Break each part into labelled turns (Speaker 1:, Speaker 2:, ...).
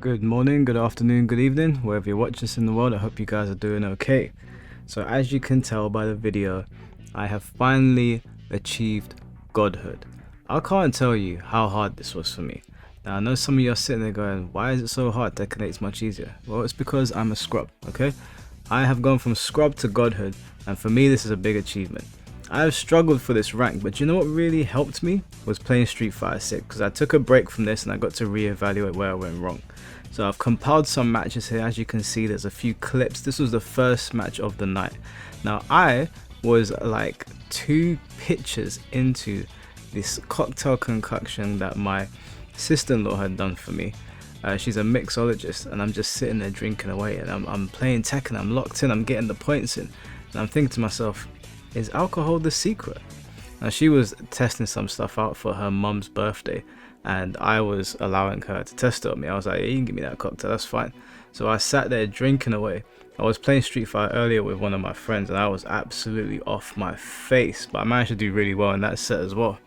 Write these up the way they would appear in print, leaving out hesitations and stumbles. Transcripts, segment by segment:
Speaker 1: Good morning, good afternoon, good evening, wherever you're watching this in the world. I hope you guys are doing okay. So as you can tell by the video, I have finally achieved godhood. I can't tell you how hard this was for me. Now I know some of you are sitting there going, why is it so hard? Tekken 8 is much easier. Well, it's because I'm a scrub, okay? I have gone from scrub to godhood, and for me this is a big achievement. I have struggled for this rank, but you know what really helped me was playing Street Fighter 6, because I took a break from this and I got to reevaluate where I went wrong. So I've compiled some matches here. As you can see, there's a few clips. This was the first match of the night. Now I was like 2 pitchers into this cocktail concoction that my sister-in-law had done for me. She's a mixologist, and I'm just sitting there drinking away, and I'm playing Tekken. I'm locked in, I'm getting the points in, and I'm thinking to myself, is alcohol the secret? Now she was testing some stuff out for her mum's birthday, and I was allowing her to test it on me. I was like, yeah, you can give me that cocktail, that's fine. So I sat there drinking away. I was playing Street Fighter earlier with one of my friends, and I was absolutely off my face, but I managed to do really well in that set as well.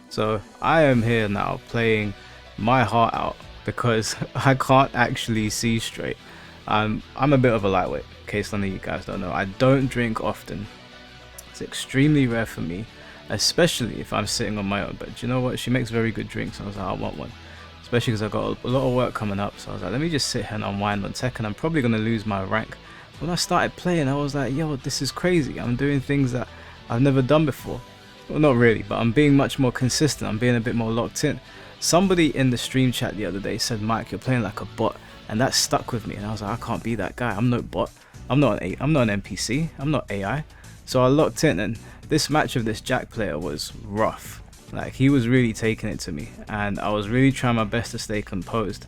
Speaker 1: So I am here now playing my heart out because I can't actually see straight. I'm a bit of a lightweight, in case none of you guys don't know. I don't drink often. It's extremely rare for me, especially if I'm sitting on my own. But you know what, she makes very good drinks, and I was like, I want one, especially because I've got a lot of work coming up. So I was like, let me just sit here and unwind on Tekken. I'm probably going to lose my rank. When I started playing, I was like, yo, this is crazy. I'm doing things that I've never done before. Well, not really, but I'm being much more consistent. I'm being a bit more locked in. Somebody in the stream chat the other day said, Mike, you're playing like a bot, and that stuck with me. And I was like, I can't be that guy. I'm no bot. I'm not an NPC. I'm not AI. So I locked in, and this match of this Jack player was rough. Like, he was really taking it to me, and I was really trying my best to stay composed.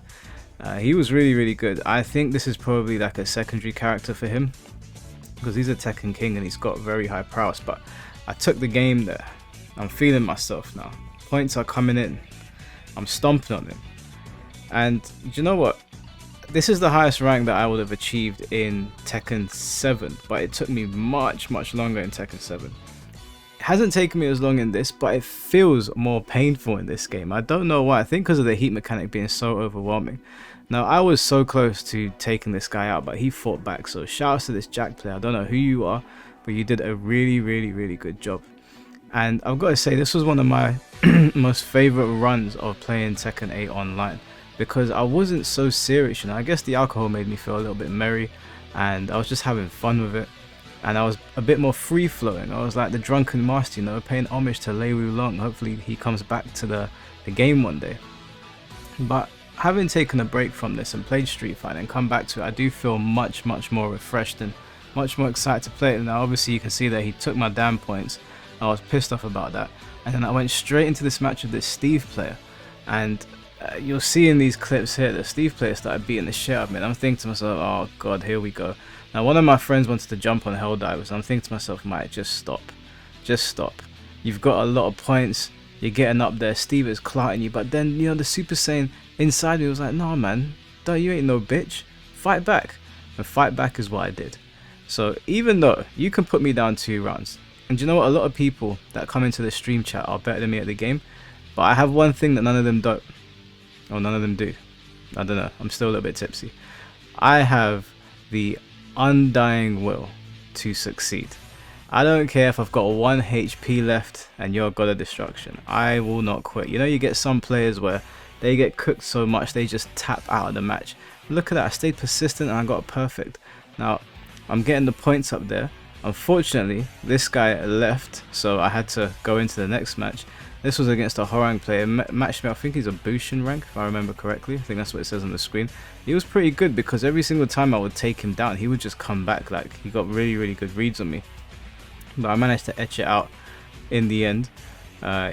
Speaker 1: He was really good. I think this is probably like a secondary character for him, because he's a Tekken king and he's got very high prowess. But I took the game there. I'm feeling myself now. Points are coming in. I'm stomping on him. And do you know what? This is the highest rank that I would have achieved in Tekken 7, but it took me much longer in Tekken 7. It hasn't taken me as long in this, but it feels more painful in this game. I don't know why. I think because of the heat mechanic being so overwhelming. Now, I was so close to taking this guy out, but he fought back. So shouts to this Jack player. I don't know who you are, but you did a really good job. And I've got to say, this was one of my most favorite runs of playing Tekken 8 online, because I wasn't so serious, you know. I guess the alcohol made me feel a little bit merry, and I was just having fun with it, and I was a bit more free flowing. I was like the drunken master, you know, paying homage to Lei Wulong. Hopefully he comes back to the game one day. But having taken a break from this and played Street Fighter and come back to it, I do feel much more refreshed and much more excited to play it. Now obviously you can see that he took my damn points. I was pissed off about that, and then I went straight into this match with this Steve player, and you'll see in these clips here that Steve player started beating the shit out of me, and I'm thinking to myself, oh god, here we go. Now one of my friends wanted to jump on Helldivers, and I'm thinking to myself, Mike, just stop. You've got a lot of points, you're getting up there, Steve is clouting you. But then, you know, the Super Saiyan inside me was like, no man, you ain't no bitch, fight back. And fight back is what I did. So even though you can put me down 2 rounds, and you know what, a lot of people that come into the stream chat are better than me at the game, but I have one thing that none of them don't. Or none of them do. I don't know, I'm still a little bit tipsy. I have the undying will to succeed. I don't care if I've got 1 HP left and you're God of Destruction. I will not quit. You know, you get some players where they get cooked so much they just tap out of the match. Look at that, I stayed persistent and I got perfect. Now, I'm getting the points up there. Unfortunately, this guy left, so I had to go into the next match. This was against a Horang player, matched me, I think he's a Bushin rank, if I remember correctly. I think that's what it says on the screen. He was pretty good, because every single time I would take him down, he would just come back. Like, he got really good reads on me. But I managed to etch it out in the end.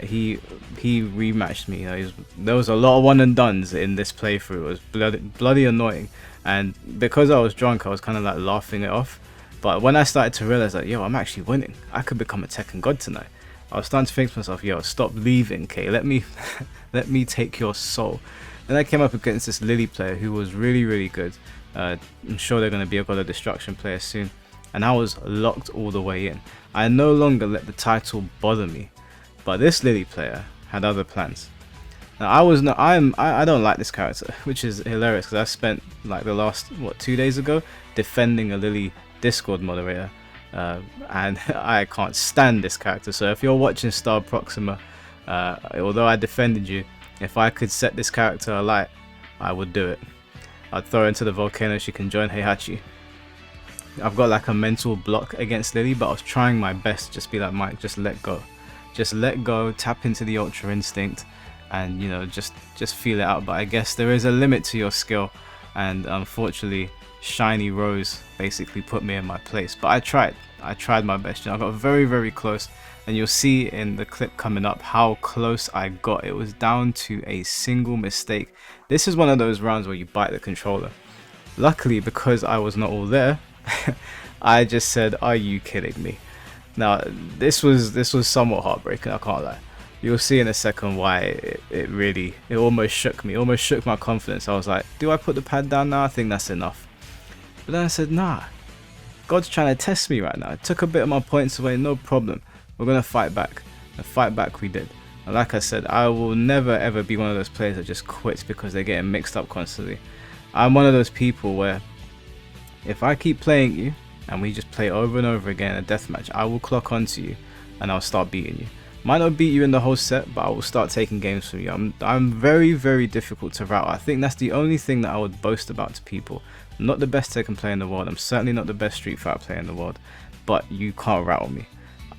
Speaker 1: He rematched me. You know, there was a lot of one and dones in this playthrough. It was bloody annoying. And because I was drunk, I was kind of like laughing it off. But when I started to realize that, yo, I'm actually winning, I could become a Tekken God tonight, I was starting to think to myself, yo, stop leaving, okay? Let me take your soul. Then I came up against this Lily player who was really good. I'm sure they're going to be a God of Destruction player soon. And I was locked all the way in. I no longer let the title bother me. But this Lily player had other plans. Now I don't like this character, which is hilarious because I spent like the last 2 days ago defending a Lily Discord moderator, and I can't stand this character. So if you're watching Star Proxima, although I defended you, if I could set this character alight, I would do it. I'd throw her into the volcano. She can join Heihachi. I've got like a mental block against Lily, but I was trying my best to just be like, Mike, just let go. Just let go, tap into the Ultra Instinct, and you know, just feel it out. But I guess there is a limit to your skill, and unfortunately Shiny Rose basically put me in my place. But I tried my best. You know, I got very, very close, and you'll see in the clip coming up how close I got. It was down to a single mistake. This is one of those rounds where you bite the controller. Luckily, because I was not all there, I just said, are you kidding me? Now this was somewhat heartbreaking, I can't lie. You'll see in a second why it almost shook me, almost shook my confidence. I was like, do I put the pad down now? I think that's enough. But then I said, nah, God's trying to test me right now. It took a bit of my points away, no problem. We're gonna fight back. And fight back we did. And like I said, I will never ever be one of those players that just quits because they're getting mixed up constantly. I'm one of those people where if I keep playing you and we just play over and over again in a deathmatch, I will clock onto you and I'll start beating you. Might not beat you in the whole set, but I will start taking games from you. I'm very, very difficult to route. I think that's the only thing that I would boast about to people. I'm not the best Tekken player in the world. I'm certainly not the best Street Fighter player in the world, but you can't rattle me.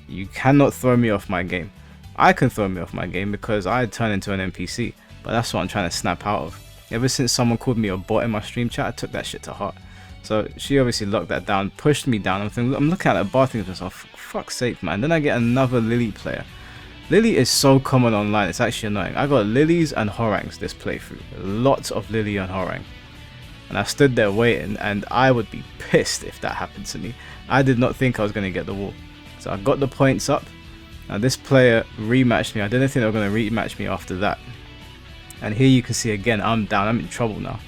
Speaker 1: You cannot throw me off my game. I can throw me off my game because I turn into an NPC, but that's what I'm trying to snap out of. Ever since someone called me a bot in my stream chat, I took that shit to heart. So she obviously locked that down, pushed me down. I'm looking at her bar thinking to myself, fuck's sake, man. Then I get another Lily player. Lily is so common online, it's actually annoying. I got Lilies and Horangs this playthrough. Lots of Lily and Horang. And I stood there waiting, and I would be pissed if that happened to me. I did not think I was going to get the wall. So I got the points up. Now this player rematched me. I didn't think they were going to rematch me after that. And here you can see again, I'm down, I'm in trouble now.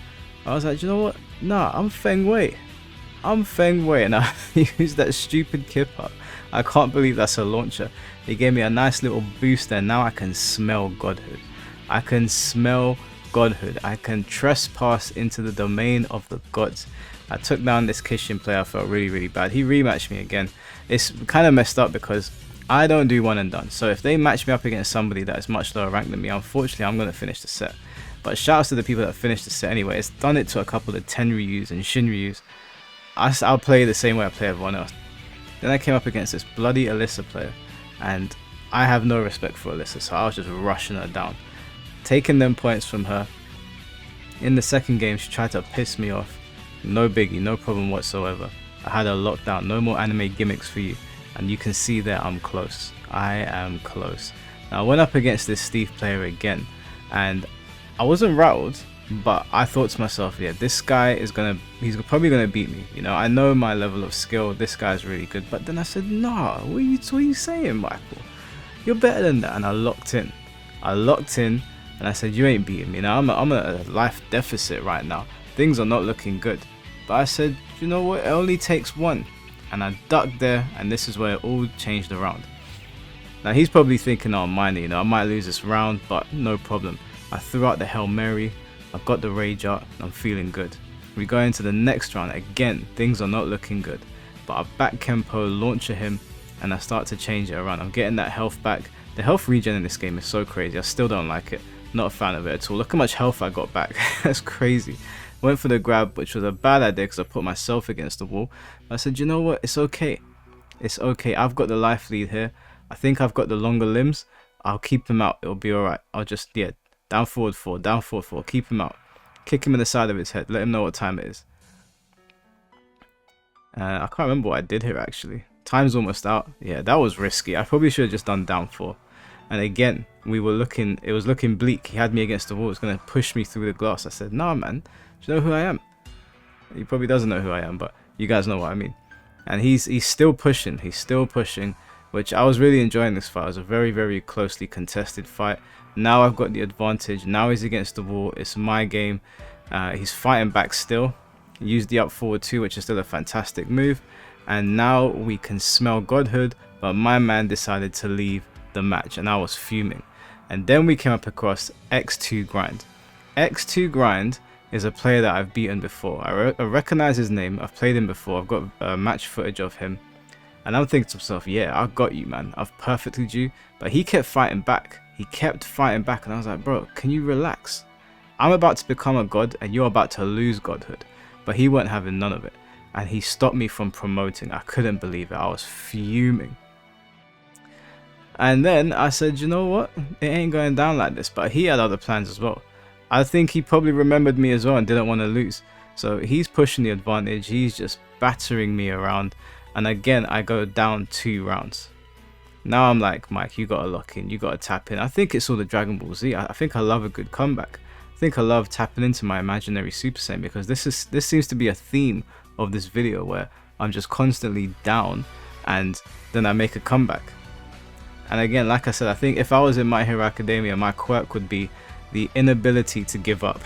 Speaker 1: I was like, you know what? Nah, I'm Feng Wei. I'm Feng Wei, and I used that stupid kip up. I can't believe that's a launcher. It gave me a nice little boost there. Now I can smell godhood. I can smell godhood. I can trespass into the domain of the gods. I took down this Kishin player. I felt really, really bad. He rematched me again. It's kind of messed up because I don't do one and done. So if they match me up against somebody that is much lower ranked than me, unfortunately I'm going to finish the set. But shouts to the people that finished the set anyway. It's done it to a couple of Tenryus and Shinryus. I'll play the same way I play everyone else. Then I came up against this bloody Alyssa player, and I have no respect for Alyssa, so I was just rushing her down, taking them points from her. In the second game, she tried to piss me off. No biggie, no problem whatsoever. I had her locked down. No more anime gimmicks for you. And you can see there I'm close. I am close. Now I went up against this Steve player again, and I wasn't rattled, but I thought to myself, yeah, this guy is he's probably gonna beat me. You know, I know my level of skill. This guy's really good. But then I said, nah, what are you saying, Michael? You're better than that. And I locked in. And I said, you ain't beating me. Now I'm at a life deficit right now. Things are not looking good. But I said, you know what? It only takes one. And I ducked there, and this is where it all changed around. Now he's probably thinking, oh, mine, you know, I might lose this round, but no problem. I threw out the Hail Mary, I got the rage out, and I'm feeling good. We go into the next round. Again, things are not looking good. But I back Kempo, launcher him, and I start to change it around. I'm getting that health back. The health regen in this game is so crazy. I still don't like it. Not a fan of it at all. Look how much health I got back. That's crazy. Went for the grab, which was a bad idea because I put myself against the wall. But I said, you know what? It's okay. It's okay. I've got the life lead here. I think I've got the longer limbs. I'll keep him out. It'll be alright. I'll just, yeah, down forward 4, down forward 4. Keep him out. Kick him in the side of his head. Let him know what time it is. I can't remember what I did here actually. Time's almost out. Yeah, that was risky. I probably should have just done down 4. And again, it was looking bleak. He had me against the wall. He was going to push me through the glass. I said, nah, man. Do you know who I am? He probably doesn't know who I am, but you guys know what I mean. And he's still pushing. He's still pushing, which I was really enjoying this fight. It was a very, very closely contested fight. Now I've got the advantage. Now he's against the wall. It's my game. He's fighting back still. Used the up forward 2, which is still a fantastic move. And now we can smell godhood, but my man decided to leave the match, and I was fuming. And then we came up across X2 Grind. X2 Grind is a player that I've beaten before. I recognize his name. I've played him before. I've got match footage of him. And I'm thinking to myself, yeah, I got you, man. I've perfected you. But he kept fighting back. He kept fighting back. And I was like, bro, can you relax? I'm about to become a god and you're about to lose godhood. But he weren't having none of it. And he stopped me from promoting. I couldn't believe it. I was fuming. And then I said, you know what? It ain't going down like this. But he had other plans as well. I think he probably remembered me as well and didn't want to lose. So he's pushing the advantage. He's just battering me around. And again, I go down 2 rounds. Now I'm like, Mike, you got to lock in. You got to tap in. I think it's all the Dragon Ball Z. I think I love a good comeback. I think I love tapping into my imaginary Super Saiyan, because this seems to be a theme of this video where I'm just constantly down and then I make a comeback. And again, like I said, I think if I was in My Hero Academia, my quirk would be the inability to give up.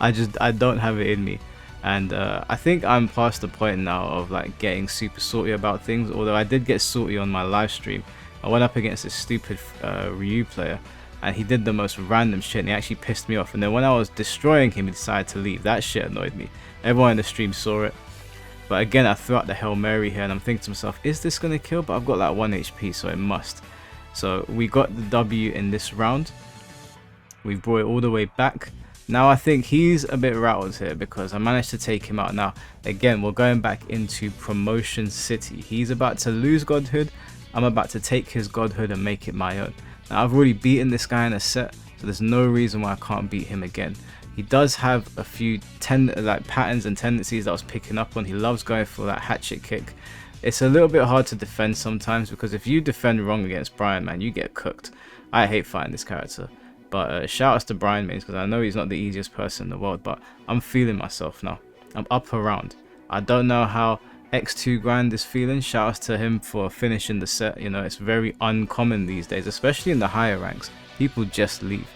Speaker 1: I don't have it in me. And I think I'm past the point now of like getting super salty about things, although I did get salty on my live stream. I went up against this stupid Ryu player and he did the most random shit and he actually pissed me off. And then when I was destroying him, he decided to leave. That shit annoyed me. Everyone in the stream saw it. But again, I threw out the Hail Mary here and I'm thinking to myself, is this going to kill? But I've got like 1 HP, so it must. So we got the W in this round. We've brought it all the way back. Now I think he's a bit rattled here because I managed to take him out. Now again, we're going back into Promotion City. He's about to lose godhood. I'm about to take his godhood and make it my own. Now I've already beaten this guy in a set, so there's no reason why I can't beat him again. He does have a few patterns and tendencies that I was picking up on. He loves going for that hatchet kick. It's a little bit hard to defend sometimes because if you defend wrong against Brian, man, you get cooked. I hate fighting this character. But shout outs to Brian mains, because I know he's not the easiest person in the world, but I'm feeling myself now. I'm up around. I don't know how X2 Grind is feeling. Shout outs to him for finishing the set. You know, it's very uncommon these days, especially in the higher ranks. People just leave.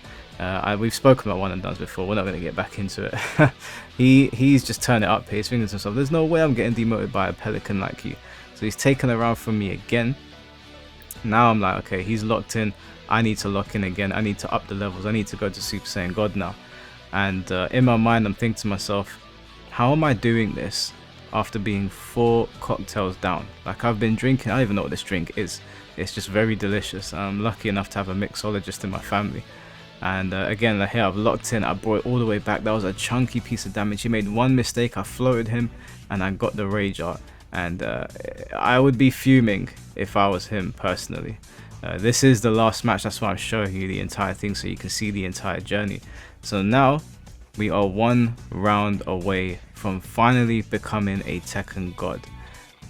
Speaker 1: We've spoken about one and dones before. We're not going to get back into it. He's just turned it up here. He's thinking to himself, there's no way I'm getting demoted by a pelican like you. So he's taken a round from me again. Now I'm like, okay, he's locked in. I need to lock in again. I need to up the levels. I need to go to Super Saiyan God now. And in my mind, I'm thinking to myself, how am I doing this after being 4 cocktails down? Like, I've been drinking. I don't even know what this drink is. It's just very delicious. I'm lucky enough to have a mixologist in my family. And again, like here, I've locked in. I brought it all the way back. That was a chunky piece of damage. He made one mistake. I floated him and I got the rage art. And I would be fuming if I was him personally. This is the last match. That's why I'm showing you the entire thing so you can see the entire journey. So now we are 1 round away from finally becoming a Tekken God.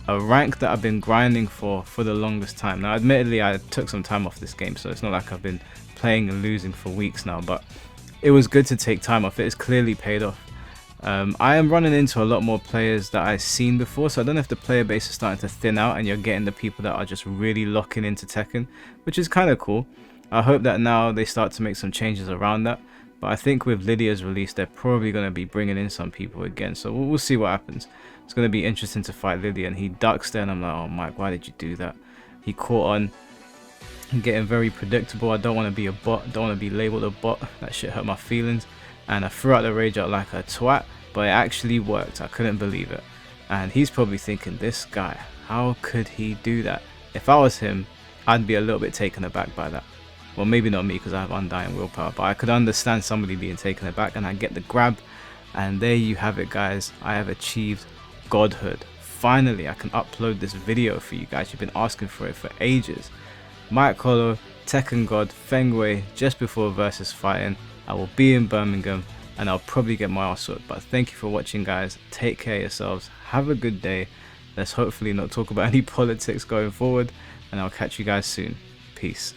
Speaker 1: A rank that I've been grinding for the longest time. Now admittedly, I took some time off this game, so it's not like I've been playing and losing for weeks now, but it was good to take time off. It has clearly paid off. I am running into a lot more players that I've seen before, so I don't know if the player base is starting to thin out and you're getting the people that are just really locking into Tekken, which is kind of cool. I hope that now they start to make some changes around that, but I think with Lydia's release they're probably going to be bringing in some people again, so we'll see what happens. It's going to be interesting to fight Lydia, and he ducks there and I'm like, oh Mike, why did you do that? He caught on. Getting very predictable. I don't want to be a bot, don't want to be labeled a bot. That shit hurt my feelings, and I threw out the rage out like a twat, but it actually worked. I couldn't believe it. And he's probably thinking, this guy, how could he do that? If I was him, I'd be a little bit taken aback by that. Well, maybe not me because I have undying willpower, but I could understand somebody being taken aback. And I get the grab, and there you have it, guys. I have achieved godhood. Finally, I can upload this video for you guys. You've been asking for it for ages. Mike Hollow, Tekken God, Feng Wei, just before versus fighting. I will be in Birmingham and I'll probably get my ass whooped. But thank you for watching, guys. Take care of yourselves. Have a good day. Let's hopefully not talk about any politics going forward, and I'll catch you guys soon. Peace.